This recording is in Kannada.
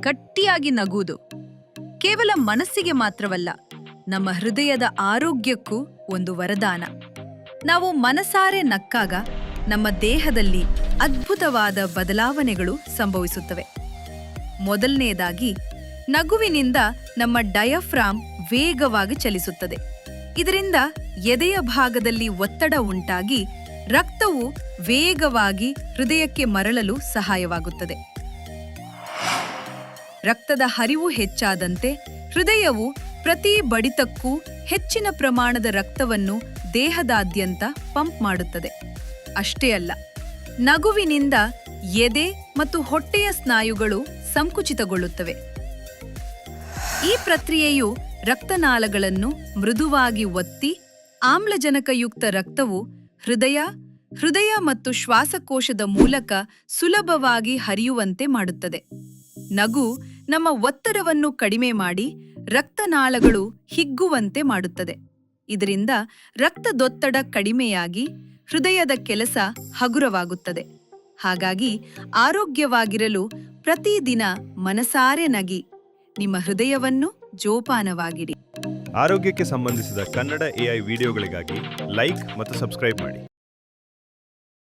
ಗಟ್ಟಿಯಾಗಿ ನಗುವುದು ಕೇವಲ ಮನಸ್ಸಿಗೆ ಮಾತ್ರವಲ್ಲ, ನಮ್ಮ ಹೃದಯದ ಆರೋಗ್ಯಕ್ಕೂ ಒಂದು ವರದಾನ. ನಾವು ಮನಸಾರೆ ನಕ್ಕಾಗ ನಮ್ಮ ದೇಹದಲ್ಲಿ ಅದ್ಭುತವಾದ ಬದಲಾವಣೆಗಳು ಸಂಭವಿಸುತ್ತವೆ. ಮೊದಲನೆಯದಾಗಿ, ನಗುವಿನಿಂದ ನಮ್ಮ ಡಯಾಫ್ರಾಮ್ ವೇಗವಾಗಿ ಚಲಿಸುತ್ತದೆ. ಇದರಿಂದ ಎದೆಯ ಭಾಗದಲ್ಲಿ ಒತ್ತಡ ಉಂಟಾಗಿ ರಕ್ತವು ವೇಗವಾಗಿ ಹೃದಯಕ್ಕೆ ಮರಳಲು ಸಹಾಯವಾಗುತ್ತದೆ. ರಕ್ತದ ಹರಿವು ಹೆಚ್ಚಾದಂತೆ ಹೃದಯವು ಪ್ರತಿ ಬಡಿತಕ್ಕೂ ಹೆಚ್ಚಿನ ಪ್ರಮಾಣದ ರಕ್ತವನ್ನು ದೇಹದಾದ್ಯಂತ ಪಂಪ್ ಮಾಡುತ್ತದೆ. ಅಷ್ಟೇ ಅಲ್ಲ, ನಗುವಿನಿಂದ ಎದೆ ಮತ್ತು ಹೊಟ್ಟೆಯ ಸ್ನಾಯುಗಳು ಸಂಕುಚಿತಗೊಳ್ಳುತ್ತವೆ. ಈ ಪ್ರಕ್ರಿಯೆಯು ರಕ್ತನಾಳಗಳನ್ನು ಮೃದುವಾಗಿ ಒತ್ತಿ ಆಮ್ಲಜನಕಯುಕ್ತ ರಕ್ತವು ಹೃದಯ ಮತ್ತು ಶ್ವಾಸಕೋಶದ ಮೂಲಕ ಸುಲಭವಾಗಿ ಹರಿಯುವಂತೆ ಮಾಡುತ್ತದೆ. ನಗು ನಮ್ಮ ಒತ್ತಡವನ್ನು ಕಡಿಮೆ ಮಾಡಿ ರಕ್ತನಾಳಗಳು ಹಿಗ್ಗುವಂತೆ ಮಾಡುತ್ತದೆ. ಇದರಿಂದ ರಕ್ತದೊತ್ತಡ ಕಡಿಮೆಯಾಗಿ ಹೃದಯದ ಕೆಲಸ ಹಗುರವಾಗುತ್ತದೆ. ಹಾಗಾಗಿ ಆರೋಗ್ಯವಾಗಿರಲು ಪ್ರತಿದಿನ ಮನಸಾರೆ ನಗಿ, ನಿಮ್ಮ ಹೃದಯವನ್ನು ಜೋಪಾನವಾಗಿಡಿ. ಆರೋಗ್ಯಕ್ಕೆ ಸಂಬಂಧಿಸಿದ ಕನ್ನಡ AI ವಿಡಿಯೋಗಳಿಗಾಗಿ ಲೈಕ್ ಮತ್ತು ಸಬ್ಸ್ಕ್ರೈಬ್ ಮಾಡಿ.